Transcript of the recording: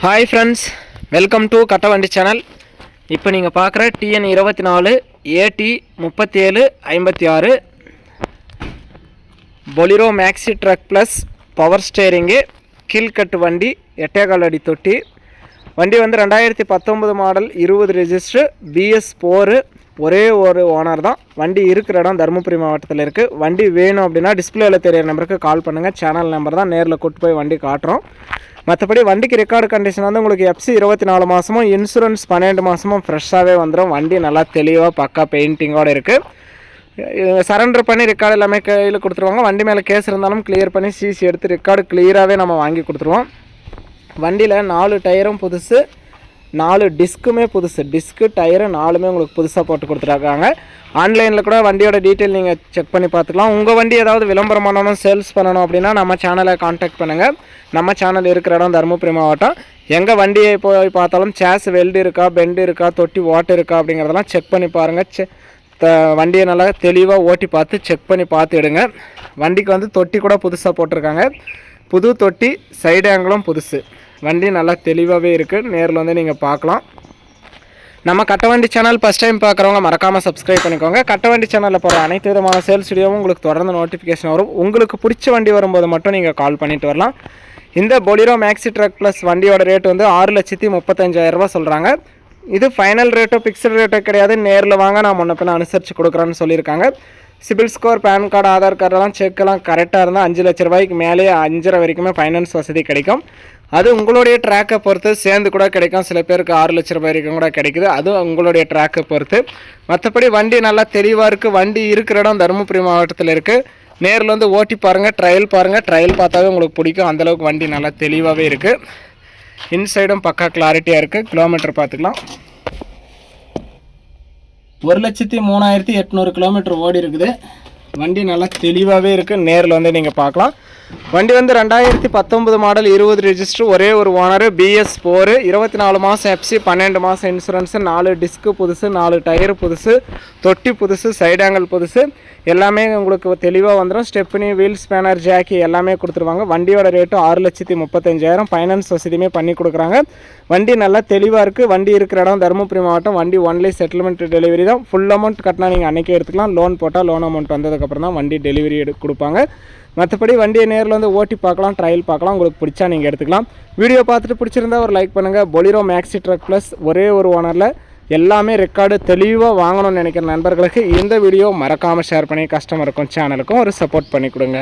Hi friends, welcome to Kattavandi channel. இப்போ நீங்கள் பார்க்குற TN 24 AT 3756 Bolero Maxi truck plus power steering கீழ்கட்டு வண்டி 8.25 அடி தொட்டி. வண்டி வந்து 2019 மாடல் 20 ரெஜிஸ்டர் BS4. ஒரே ஒரு ஓனர் தான். வண்டி இருக்கிற இடம் தருமபுரி மாவட்டத்தில் இருக்குது. வண்டி வேணும் அப்படின்னா டிஸ்பிளேவில் தெரியிற நம்பருக்கு கால் பண்ணுங்கள். சேனல் நம்பர் தான், நேரில் கூட்டு போய் வண்டி காட்டுறோம். மற்றபடி வண்டிக்கு ரெக்கார்டு கண்டிஷன் வந்து உங்களுக்கு FC 24 மாதமும் இன்சூரன்ஸ் 12 மாதமும் ஃப்ரெஷ்ஷாகவே வந்துடும். வண்டி நல்லா தெளிவாக பக்கா பெயிண்டிங்கோடு இருக்குது. சரண்டர் பண்ணி ரெக்கார்டு எல்லாமே கையில் கொடுத்துருவாங்க. வண்டி மேலே கேஸ் இருந்தாலும் கிளியர் பண்ணி CC எடுத்து ரெக்கார்டு கிளியராகவே நம்ம வாங்கி கொடுத்துருவோம். வண்டியில் 4 டயரும் புதுசு, 4 டிஸ்க்குமே புதுசு. டிஸ்க்கு டயரு 4மே உங்களுக்கு புதுசாக போட்டு கொடுத்துருக்காங்க. ஆன்லைனில் கூட வண்டியோட டீட்டெயில் நீங்கள் செக் பண்ணி பார்த்துக்கலாம். உங்கள் வண்டி ஏதாவது விளம்பரம் பண்ணணும், சேல்ஸ் பண்ணணும் அப்படின்னா நம்ம சேனலை காண்டாக்ட் பண்ணுங்கள். நம்ம சேனல் இருக்கிற இடம் தருமபுரி மாவட்டம். எங்கள் வண்டியை போய் பார்த்தாலும் சேஸ் வெல்டு இருக்கா, பெண்டு இருக்கா, தொட்டி ஓட்டு இருக்கா அப்படிங்கிறதெல்லாம் செக் பண்ணி பாருங்கள். வண்டியை நல்லா தெளிவாக ஓட்டி பார்த்து செக் பண்ணி பார்த்து எடுங்க. வண்டிக்கு வந்து தொட்டி கூட புதுசாக போட்டிருக்காங்க. புது தொட்டி, சைடு ஆங்கிளும் புதுசு. வண்டி நல்லா தெளிவாகவே இருக்குது. நேரில் வந்து நீங்கள் பார்க்கலாம். நம்ம கட்டவண்டி சேனல் ஃபஸ்ட் டைம் பார்க்குறவங்க மறக்காமல் சப்ஸ்கிரைப் பண்ணிக்கோங்க. கட்டவண்டி சேனலில் போகிற அனைத்து விதமான சேல்ஸ் வீடியோவும் உங்களுக்கு தொடர்ந்து நோட்டிஃபிகேஷன் வரும். உங்களுக்கு பிடிச்ச வண்டி வரும்போது மட்டும் நீங்கள் கால் பண்ணிட்டு வரலாம். இந்த பொலிரோ மேக்ஸி ட்ரக் ப்ளஸ் வண்டியோட ரேட் வந்து 6,35,000 சொல்கிறாங்க. இது ஃபைனல் ரேட்டோ ஃபிக்ஸ்டு ரேட்டோ கிடையாது. நேரில் வாங்க, நான் முன்ன பின்ன அனுசரித்து கொடுக்குறேன்னு சொல்லியிருக்காங்க. CIBIL score, PAN card, Aadhaar கார்டெல்லாம் செக்கெல்லாம் கரெக்டாக இருந்தால் 5 லட்ச ரூபாய்க்கு மேலே 5.5 வரைக்குமே ஃபைனான்ஸ் வசதி கிடைக்கும். அது உங்களுடைய ட்ராக்கை பொறுத்து சேர்ந்து கூட கிடைக்கும். சில பேருக்கு 6 லட்ச ரூபாய் வரைக்கும் கூட கிடைக்குது. அதுவும் உங்களுடைய ட்ராக்கை பொறுத்து. மற்றபடி வண்டி நல்லா தெளிவாக இருக்குது. வண்டி இருக்கிற இடம் தருமபுரி மாவட்டத்தில் இருக்குது. நேரில் வந்து ஓட்டி பாருங்கள், ட்ரையல் பாருங்கள். ட்ரையல் பார்த்தாவே உங்களுக்கு பிடிக்கும். அந்தளவுக்கு வண்டி நல்லா தெளிவாகவே இருக்குது. இன்சைடும் பக்கா கிளாரிட்டியாக இருக்குது. கிலோமீட்டர் பார்த்துக்கலாம். 1,03,800 கிலோமீட்டர் ஓடி இருக்குது. வண்டி நல்லா தெளிவாகவே இருக்குது. நேரில் வந்து நீங்கள் பார்க்கலாம். வண்டி வந்து 2019 மாடல் 20 ரெஜிஸ்டர், ஒரே ஒரு ஓனர், BS4, 24 மாதம் FC, 12 மாதம் இன்சூரன்ஸு, 4 டிஸ்க்கு புதுசு, 4 டயரு புதுசு, தொட்டி புதுசு, சைடு ஆங்கிள் புதுசு, எல்லாமே உங்களுக்கு தெளிவாக வந்துடும். ஸ்டெப்னி, வீல் ஸ்பேனர், ஜாக்கி எல்லாமே கொடுத்துருவாங்க. வண்டியோட ரேட்டு 6,35,000. ஃபைனான்ஸ் வசதியுமே பண்ணி கொடுக்குறாங்க. வண்டி நல்லா தெளிவாக இருக்குது. வண்டி இருக்கிற இடம் தருமபுரி மாவட்டம். வண்டி ஒன்லி செட்டில்மெண்ட் டெலிவரி தான். ஃபுல் அமௌண்ட் கட்டினா நீங்கள் அன்றைக்கே எடுத்துக்கலாம். லோன் போட்டால் லோன் அமௌண்ட் வந்ததுக்கப்புறம் தான் வண்டி டெலிவரி கொடுப்பாங்க. மற்றபடி வண்டியை நேரில் வந்து ஓட்டி பார்க்கலாம், ட்ரையல் பார்க்கலாம். உங்களுக்கு பிடிச்சா நீங்கள் எடுத்துக்கலாம். வீடியோ பார்த்துட்டு பிடிச்சிருந்தா ஒரு லைக் பண்ணுங்கள். பொலிரோ மேக்ஸி ட்ரக் ப்ளஸ் ஒரே ஒரு ஓனரில் எல்லாமே ரெக்கார்டு தெளிவாக வாங்கணும்னு நினைக்கிற நண்பர்களுக்கு இந்த வீடியோ மறக்காமல் ஷேர் பண்ணி கஸ்டமருக்கும் சேனலுக்கும் ஒரு சப்போர்ட் பண்ணி கொடுங்க.